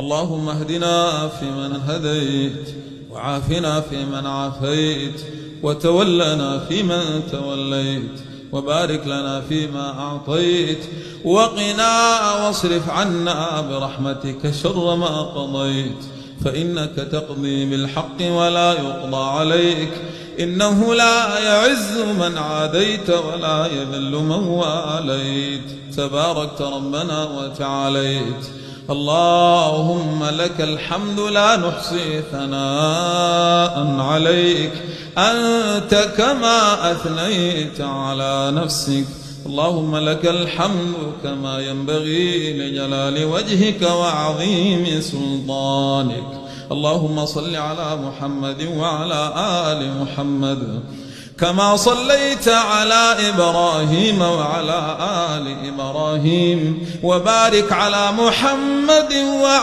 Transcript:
اللهم اهدنا فيمن هديت، وعافنا فيمن عافيت، وتولنا فيمن توليت، وبارك لنا فيما أعطيت، وقنا واصرف عنا برحمتك شر ما قضيت، فإنك تقضي بالحق ولا يقضى عليك، إنه لا يعز من عاديت ولا يذل من واليت، تباركت ربنا وتعاليت. اللهم لك الحمد لا نحصي ثناء عليك، أنت كما أثنيت على نفسك. اللهم لك الحمد كما ينبغي لجلال وجهك وعظيم سلطانك. اللهم صل على محمد وعلى آل محمد كما صليت على إبراهيم وعلى آل إبراهيم، وبارك على محمد وعلى